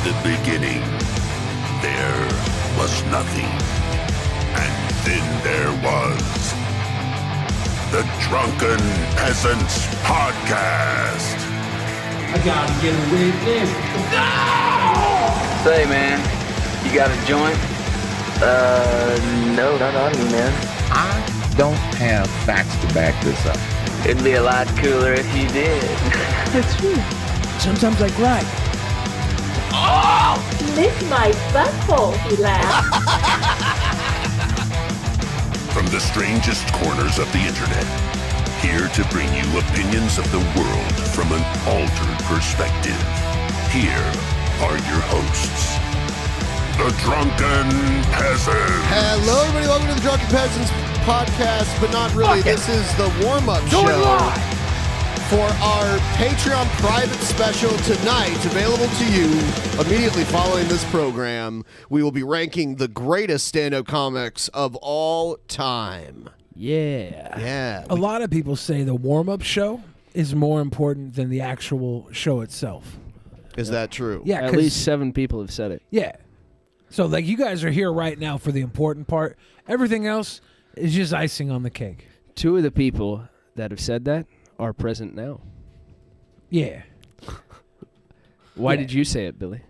the beginning, there was nothing. And then there was the Drunken Peasants Podcast. I gotta get a witness. No! Say, man, you got a joint? No, not on me, man. I don't have facts to back this up. It'd be a lot cooler if you did. That's true. Sometimes I cry. Lick my butthole, he laughed. From the strangest corners of the internet, here to bring you opinions of the world from an altered perspective. Here are your hosts, the Drunken Peasants. Hello, everybody. Welcome to the Drunken Peasants Podcast, but not really. This is the warm-up show for our Patreon private special tonight, available to you immediately following this program. We will be ranking the greatest stand-up comics of all time. Yeah. Yeah. A lot of people say the warm-up show is more important than the actual show itself. Is that true? Yeah, At least 7 people have said it. Yeah. So, like, you guys are here right now for the important part. Everything else is just icing on the cake. 2 of the people that have said that are present now. Yeah. Why Yeah. did you say it, Billy?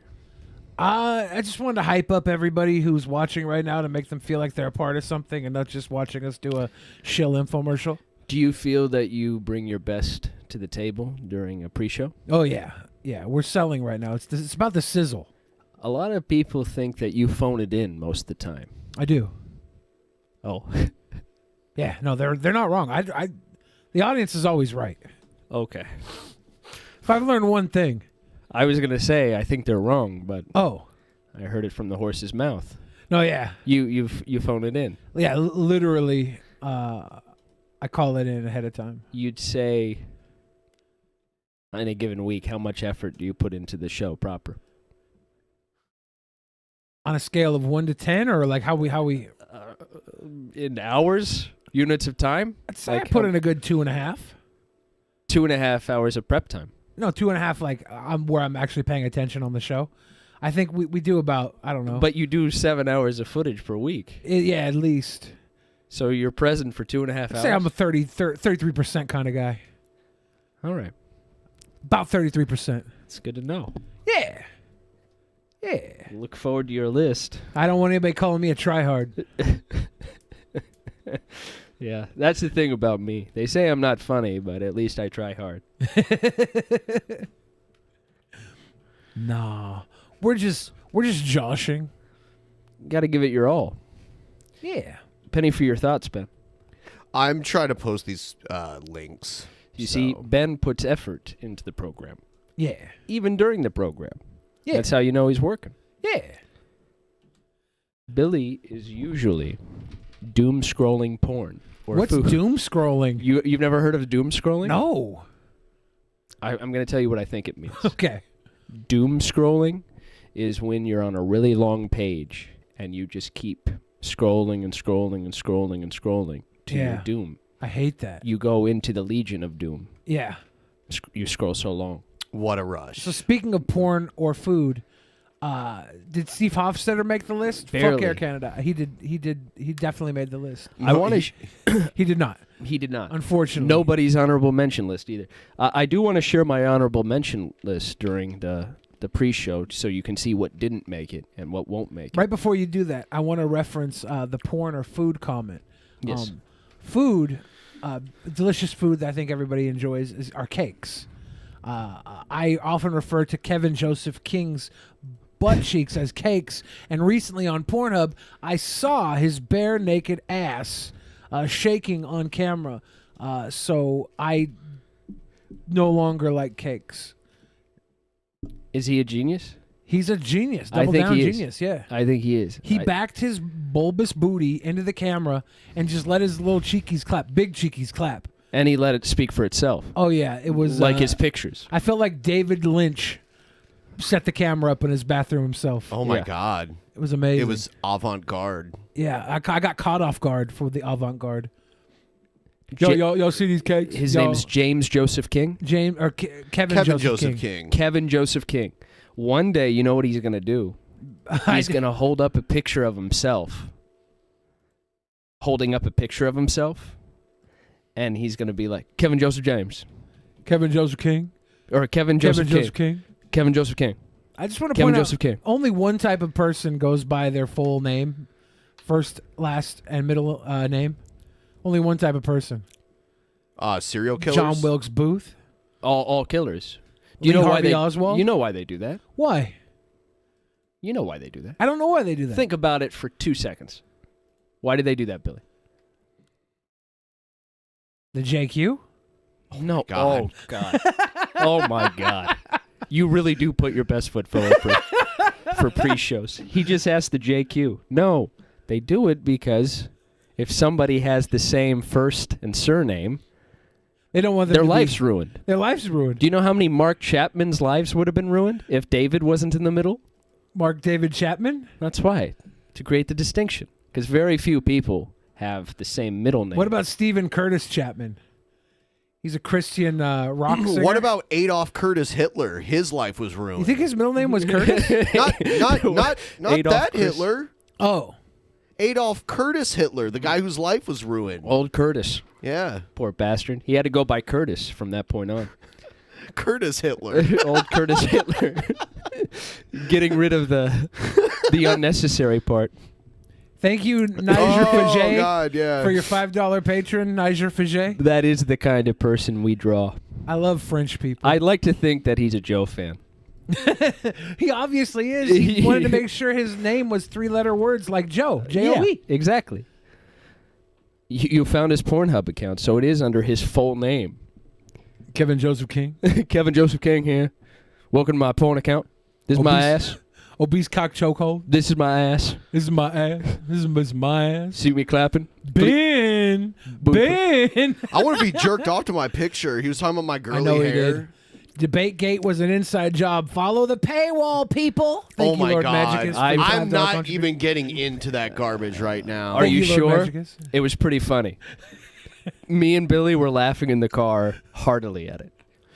I just wanted to hype up everybody who's watching right now to make them feel like they're a part of something and not just watching us do a shill infomercial. Do you feel that you bring your best to the table during a pre-show? Oh, yeah. Yeah, we're selling right now. It's about the sizzle. A lot of people think that you phone it in most of the time. I do. Oh. Yeah, no, they're not wrong. The audience is always right. Okay. If I've learned one thing. I was going to say I think they're wrong, but Oh. I heard it from the horse's mouth. No, yeah. You phone it in. Yeah, literally, I call it in ahead of time. You'd say in a given week, how much effort do you put into the show proper? On a scale of 1 to 10, or like how we In hours? Units of time? I'd say I put in a good 2.5. 2.5 hours of prep time. No, 2.5, like where I'm actually paying attention on the show. I think we do about, I don't know. But you do 7 hours of footage per week. Yeah, at least. So you're present for 2.5 hours? I'd say I'm a 33% kind of guy. All right. About 33%. It's good to know. Yeah. Yeah. Look forward to your list. I don't want anybody calling me a tryhard. Yeah, that's the thing about me. They say I'm not funny, but at least I try hard. Nah. We're just joshing. Got to give it your all. Yeah. Penny for your thoughts, Ben. I'm trying to post these links. You see, Ben puts effort into the program. Yeah. Even during the program. Yeah. That's how you know he's working. Yeah. Billy is usually doom scrolling porn. Or What's food. doom scrolling? You've never heard of doom scrolling? No. I'm going to tell you what I think it means. Okay. Doom scrolling is when you're on a really long page and you just keep scrolling and scrolling and scrolling and scrolling to your doom. I hate that. You go into the Legion of Doom. Yeah. You scroll so long. What a rush. So speaking of porn or food, did Steve Hofstetter make the list? Barely. Fuck Air Canada. He did. He definitely made the list. I want to. He did not. He did not. Unfortunately. Nobody's honorable mention list either. I do want to share my honorable mention list during the pre-show so you can see what didn't make it and what won't make it. Right before you do that, I want to reference the porn or food comment. Yes. Food, delicious food that I think everybody enjoys are cakes. I often refer to Kevin Joseph King's butt cheeks as cakes, and recently on Pornhub, I saw his bare naked ass shaking on camera, so I no longer like cakes. Is he a genius? He's a genius. I Double think down he is. genius, yeah. I think he is. He backed his bulbous booty into the camera and just let his little cheekies clap, big cheekies clap. And he let it speak for itself. Oh, yeah. It was like his pictures. I felt like David Lynch set the camera up in his bathroom himself. Oh, my Yeah. God. It was amazing. It was avant-garde. Yeah, I got caught off guard for the avant-garde. Y'all see these cakes? His name's James Joseph King? Kevin Kevin Joseph King. Kevin Joseph King. One day, you know what he's going to do? He's going to hold up a picture of himself. Holding up a picture of himself. And he's going to be like, Kevin Joseph James. Kevin Joseph King. Or Kevin Joseph King. Kevin Joseph King. I just want to Kevin point Joseph out, King. only one type of person goes by their full name. First, last, and middle name. Only one type of person. Serial killers? John Wilkes Booth. All killers. Do you know why they? Oswald? You know why they do that? Why? You know why they do that? I don't know why they do that. Think about it for 2 seconds. Why do they do that, Billy? The JQ? No. God. Oh, God. Oh, my God. You really do put your best foot forward for pre-shows. He just asked the JQ. No, they do it because if somebody has the same first and surname, they don't want their life's ruined. Their life's ruined. Do you know how many Mark Chapman's lives would have been ruined if David wasn't in the middle? Mark David Chapman? That's why, to create the distinction. Because very few people have the same middle name. What about Stephen Curtis Chapman? He's a Christian rock singer. What about Adolf Curtis Hitler? His life was ruined. You think his middle name was Curtis? not Adolf that Chris- Hitler. Oh. Adolf Curtis Hitler, the guy whose life was ruined. Old Curtis. Yeah. Poor bastard. He had to go by Curtis from that point on. Curtis Hitler. Old Curtis Hitler. Getting rid of the unnecessary part. Thank you, Niger Faget, God, yeah. for your $5 patron, Niger Faget. That is the kind of person we draw. I love French people. I'd like to think that he's a Joe fan. He obviously is. He wanted to make sure his name was 3-letter words like Joe. J-O-E. Yeah, exactly. You found his Pornhub account, so it is under his full name. Kevin Joseph King. Kevin Joseph King here. Welcome to my porn account. This is my ass. Obese cock chokehold. This is my ass. This is my ass. This is my ass. See me clapping? Ben. I want to be jerked off to my picture. He was talking about my girly I know hair. he did. DebateGate was an inside job. Follow the paywall, people. Thank you, my Lord God. Magicus, for I'm your $5 not contribution. even getting into that garbage right now. Are you Thank you, Lord sure? Magicus. It was pretty funny. Me and Billy were laughing in the car heartily at it.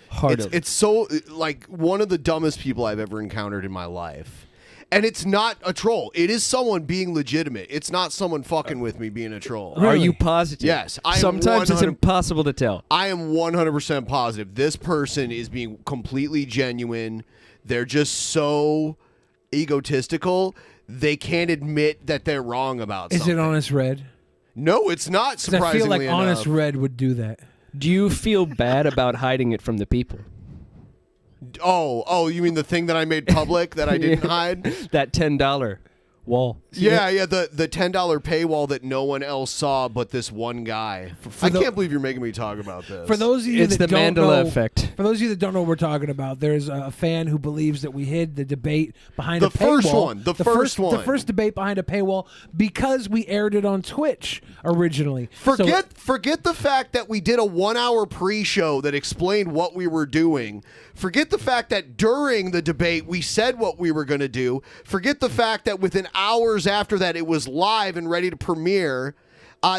Heartily. It's so, like, one of the dumbest people I've ever encountered in my life. And it's not a troll. It is someone being legitimate. It's not someone fucking with me being a troll. Are you positive? Yes. I am Sometimes it's 100 impossible to tell. I am 100% positive. This person is being completely genuine. They're just so egotistical. They can't admit that they're wrong about Is something. it Honest Red? No, it's not, 'Cause surprisingly I feel like enough. Honest Red would do that. Do you feel bad about hiding it from the people? Oh, you mean the thing that I made public that I didn't hide? That $10 wall. Yeah, the $10 paywall that no one else saw but this one guy. I can't believe you're making me talk about this. For those of you It's that the don't Mandela know, effect. For those of you that don't know what we're talking about, there's a fan who believes that we hid the debate behind The a paywall. first one, the first one. The first debate behind a paywall because we aired it on Twitch originally. Forget the fact that we did a 1-hour pre-show that explained what we were doing. Forget the fact that during the debate we said what we were going to do. Forget the fact that within hours after that it was live and ready to premiere.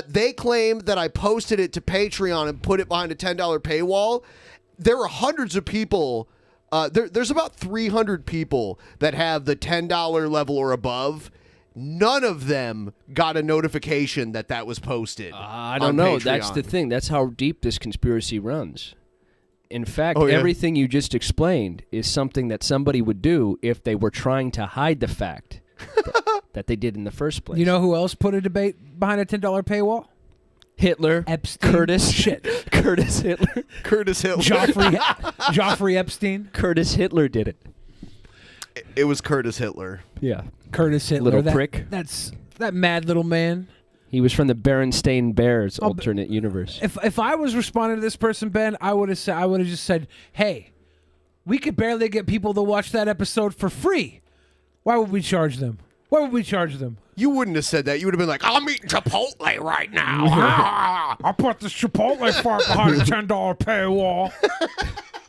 They claimed that I posted it to Patreon and put it behind a $10 paywall. There are hundreds of people. There's about 300 people that have the $10 level or above. None of them got a notification that was posted. I don't on know. Patreon. That's the thing. That's how deep this conspiracy runs. In fact, Oh, yeah. everything you just explained is something that somebody would do if they were trying to hide the fact that they did in the first place. You know who else put a debate behind a $10 paywall? Hitler, Epstein. Curtis, Shit. Curtis Hitler, Curtis Hitler. Joffrey Epstein. Curtis Hitler did it. It was Curtis Hitler. Yeah, Curtis Hitler. Little prick. That's that mad little man. he was from the Berenstain Bears alternate universe. If I was responding to this person, Ben, I would have just said, "Hey, we could barely get people to watch that episode for free. Why would we charge them? Why would we charge them? You wouldn't have said that. You would have been like, I'm eating Chipotle right now. I put the Chipotle fart behind a $10 paywall.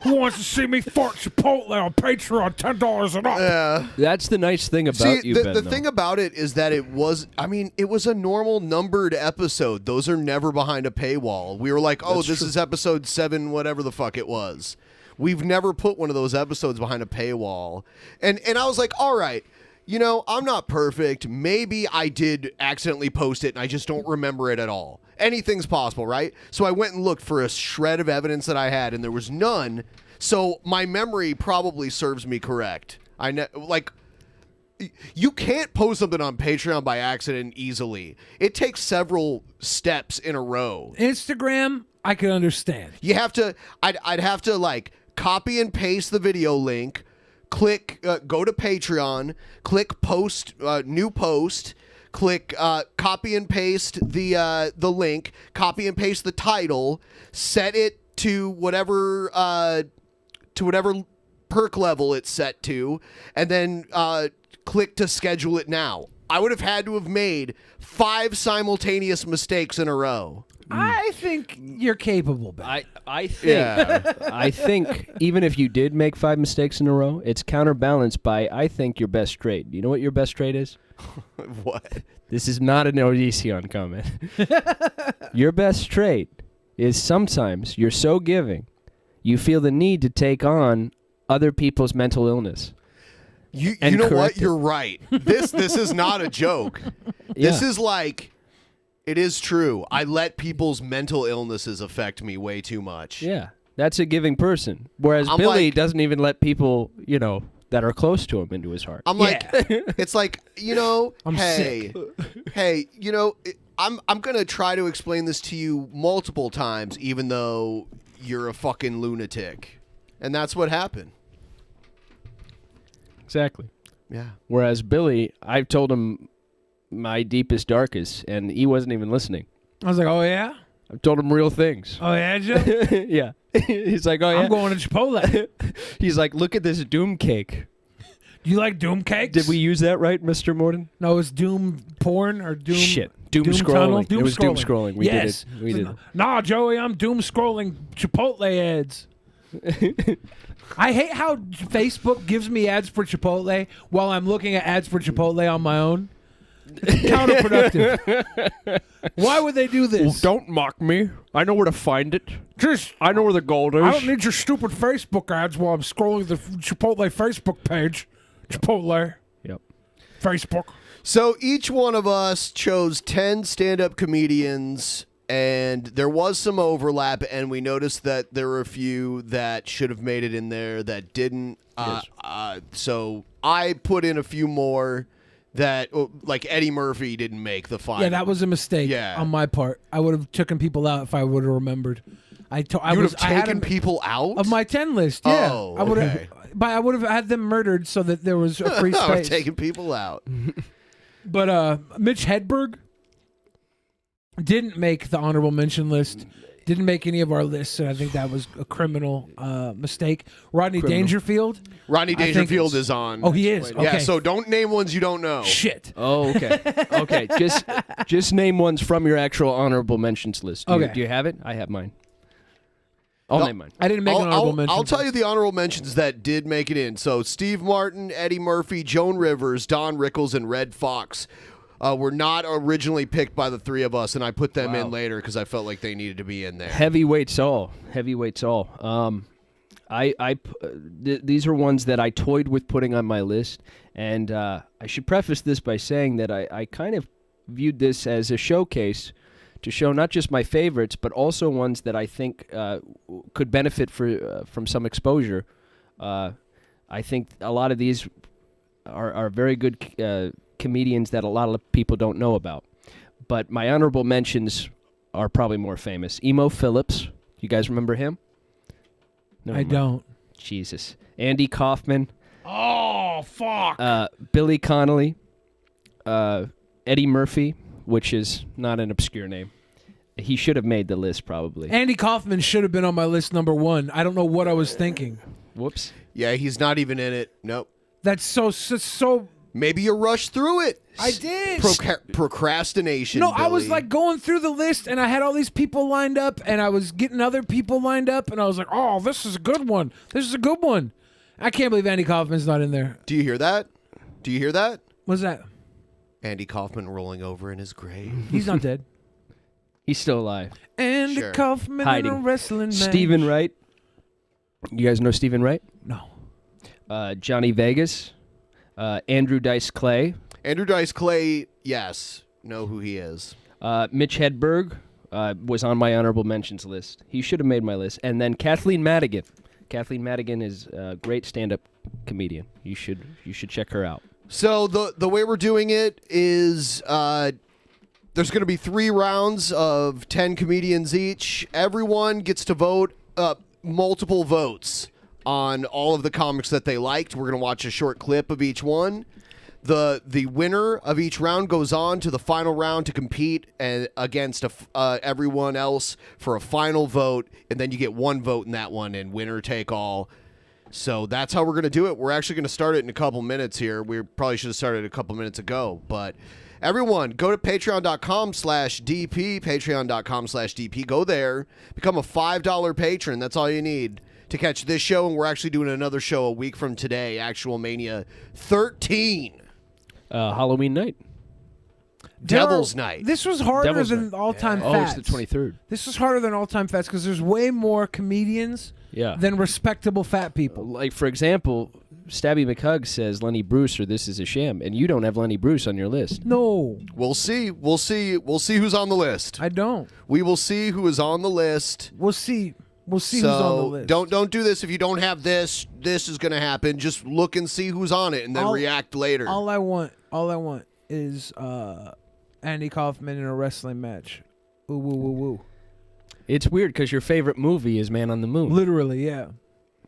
Who wants to see me fart Chipotle on Patreon? $10 and up." Yeah. That's the nice thing about See, you, the Ben. though. thing about it is that it was a normal numbered episode. Those are never behind a paywall. We were like, oh, That's this true. is episode 7, whatever the fuck it was. we've never put one of those episodes behind a paywall. And I was like, all right, you know, I'm not perfect. Maybe I did accidentally post it and I just don't remember it at all. Anything's possible, right? So I went and looked for a shred of evidence that I had, and there was none. So my memory probably serves me correct. You can't post something on Patreon by accident easily. It takes several steps in a row. Instagram, I could understand. You have to. I'd have to like copy and paste the video link. Click, go to Patreon. Click post, new post. Click, copy and paste the link. Copy and paste the title. Set it to whatever perk level it's set to, and then click to schedule it now. I would have had to have made 5 simultaneous mistakes in a row. I think you're capable, Ben. I think I think even if you did make 5 mistakes in a row, it's counterbalanced by I think your best trait. You know what your best trait is? What? This is not an Odysseon comment. Your best trait is sometimes you're so giving, you feel the need to take on other people's mental illness. You know what? You're right. This is not a joke. This is like, it is true. I let people's mental illnesses affect me way too much. Yeah, that's a giving person. Whereas Billy doesn't even let people, you know, that are close to him into his heart. I'm like, it's like, you know, sick. hey, you know, I'm gonna try to explain this to you multiple times, even though you're a fucking lunatic, and that's what happened. Exactly. Yeah. Whereas Billy, I've told him my deepest, darkest, and he wasn't even listening. I was like, oh, yeah? I've told him real things. Oh, yeah, Joe? Yeah. He's like, oh, yeah. I'm going to Chipotle. He's like, look at this Doom cake. Do you like Doom cakes? Did we use that right, Mr. Morton? No, it's Doom porn or Doom... Shit. Doom scrolling. Tunnel? It was doom scrolling. We did it. We did it. Nah, Joey, I'm doom scrolling Chipotle ads. I hate how Facebook gives me ads for Chipotle while I'm looking at ads for Chipotle on my own. It's counterproductive. Why would they do this? Well, don't mock me. I know where to find it. I know where the gold is. I don't need your stupid Facebook ads while I'm scrolling the Chipotle Facebook page. Chipotle. Yep. Facebook. So each one of us chose 10 stand-up comedians, and there was some overlap, and we noticed that there were a few that should have made it in there that didn't. Yes. So I put in a few more that, like Eddie Murphy, didn't make the final. Yeah, that was a mistake on my part. I would have taken people out if I would have remembered. I would have taken people out of my 10 list. Yeah, Oh, I would okay. have. But I would have had them murdered so that there was a free I would have space. taken people out. But Mitch Hedberg didn't make the honorable mention list. Didn't make any of our lists, and I think that was a criminal mistake. Rodney Dangerfield. Rodney Dangerfield is on. Oh, he is? Okay. Yeah, so don't name ones you don't know. Shit. Oh, okay. Okay, just name ones from your actual honorable mentions list. Do you have it? I have mine. I'll name mine. I didn't make an honorable mention. I'll tell you the honorable mentions that did make it in. So Steve Martin, Eddie Murphy, Joan Rivers, Don Rickles, and Red Fox were not originally picked by the three of us, and I put them in later because I felt like they needed to be in there. Heavyweights all. These are ones that I toyed with putting on my list, and I should preface this by saying that I kind of viewed this as a showcase to show not just my favorites, but also ones that I think could benefit from some exposure. I think a lot of these are very good comedians that a lot of people don't know about. But my honorable mentions are probably more famous. Emo Phillips. You guys remember him? No, I don't. Jesus. Andy Kaufman. Oh, fuck. Billy Connolly. Eddie Murphy, which is not an obscure name. He should have made the list, probably. Andy Kaufman should have been on my list number 1. I don't know what I was thinking. Whoops. Yeah, he's not even in it. Nope. That's so... Maybe you rushed through it. I did. Procrastination. No, Billy. I was like going through the list, and I had all these people lined up, and I was getting other people lined up, and I was like, oh, this is a good one. This is a good one. I can't believe Andy Kaufman's not in there. Do you hear that? What's that? Andy Kaufman rolling over in his grave. He's not dead. He's still alive. Andy Kaufman Hiding. in a wrestling match. Stephen Wright. You guys know Stephen Wright? No. Johnny Vegas, Andrew Dice Clay, Andrew Dice Clay, yes. Know who he is. Mitch Hedberg was on my honorable mentions list. He should have made my list. And then Kathleen Madigan. Kathleen Madigan is a great stand-up comedian. You should check her out. So the way we're doing it is there's going to be 3 rounds of 10 comedians each. Everyone gets to vote multiple votes on all of the comics that they liked. We're going to watch a short clip of each one. The winner of each round goes on to the final round to compete against everyone else for a final vote, and then you get 1 vote in that one, and winner take all. So that's how we're going to do it. We're actually going to start it in a couple minutes here. We probably should have started a couple minutes ago, but everyone, go to patreon.com/DP, patreon.com/DP. Go there, become a $5 patron. That's all you need to catch this show, and we're actually doing another show a week from today, Actual Mania 13. Halloween night. Devil's Night. This was harder Devil's than Night. All-Time Oh, Fats. it's the 23rd. This was harder than All-Time Fats because there's way more comedians than respectable fat people. Like, for example, Stabby McHugg says Lenny Bruce or This Is a Sham, and you don't have Lenny Bruce on your list. No. We'll see. We'll see who's on the list. I don't. We will see who is on the list. We'll see. We'll see who's on the list. Don't do this if you don't have this. This is going to happen. Just look and see who's on it, and then react later. All I want is Andy Kaufman in a wrestling match. Ooh, woo, woo, woo. It's weird because your favorite movie is Man on the Moon. Literally, yeah.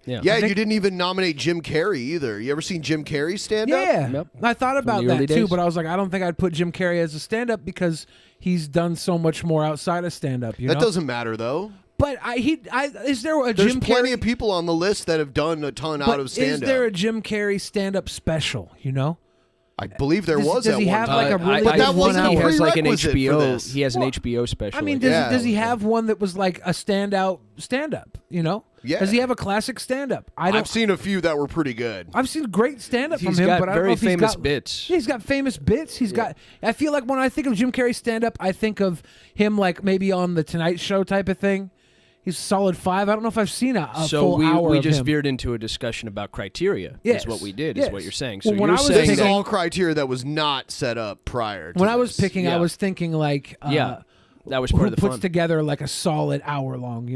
Yeah, you didn't even nominate Jim Carrey either. You ever seen Jim Carrey stand up? Yeah. Yep. I thought about the early that too, days. but I was like, I don't think I'd put Jim Carrey as a stand-up because he's done so much more outside of stand-up. That doesn't matter though. But is there a There's Jim plenty Carrey? of people on the list that have done a ton out of stand-up. Is there a Jim Carrey stand-up special? I believe there was does at he one have time. like a really but good that wasn't one a He has like an prerequisite for HBO. this. He has an HBO special. I mean, guess. does he have one that was like a standout stand-up? Yeah. Does he have a classic stand-up? I've seen a few that were pretty good. I've seen great stand-up from He's him, got but I don't know very if he's famous got bits. Yeah, he's got famous bits. He's got. I feel like when I think of Jim Carrey stand-up, I think of him like maybe on the Tonight Show type of thing. He's a solid 5. I don't know if I've seen a full hour we of just him. veered into a discussion about criteria. Yes. Is what we did. Yes. Is what you're saying. Well, So when you're I was saying This is thinking- all criteria that was not set up prior to When I was this. picking, I Yeah. was thinking like, that was who part of the puts fun. together like a solid hour long,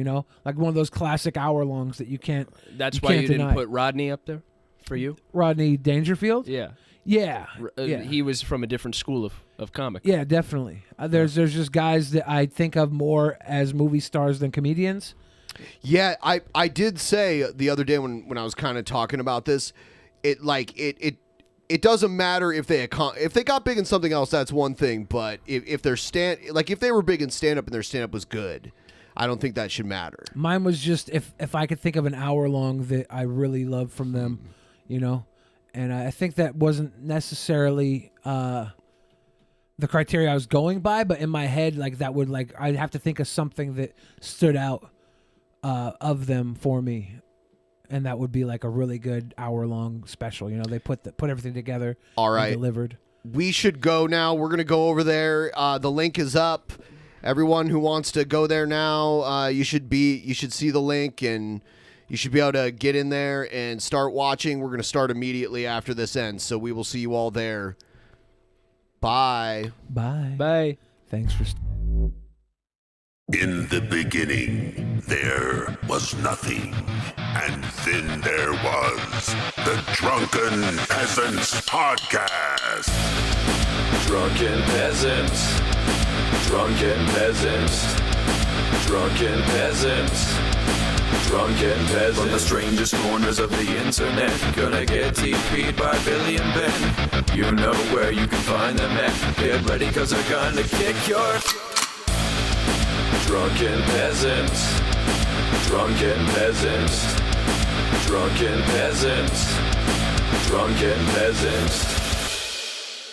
like one of those classic hour longs that you can't. That's you why can't you didn't deny. put Rodney up there for you. Rodney Dangerfield. Yeah. Yeah, yeah. He was from a different school of comic. Yeah, definitely. There's just guys that I think of more as movie stars than comedians. Yeah, I did say the other day when I was kind of talking about this, it doesn't matter if they got big in something else, that's one thing, but if they were big in stand up and their stand up was good, I don't think that should matter. Mine was just if I could think of an hour long that I really loved from them, and I think that wasn't necessarily the criteria I was going by, but in my head, like that would I'd have to think of something that stood out of them for me, and that would be like a really good hour long special. They put everything together. All right, and delivered. We should go now. We're gonna go over there. The link is up. Everyone who wants to go there now, you should see the link, and you should be able to get in there and start watching. We're gonna start immediately after this ends, so we will see you all there. Bye. Bye. Bye. Thanks for. In the beginning, there was nothing. And then there was the Drunken Peasants Podcast. Drunken Peasants. Drunken Peasants. Drunken Peasants. Drunken Peasants. From the strangest corners of the internet, gonna get TP'd by Billy and Ben. You know where you can find them at. Get ready, cause they're gonna kick your... Drunken Peasants. Drunken Peasants. Drunken Peasants. Drunken Peasants.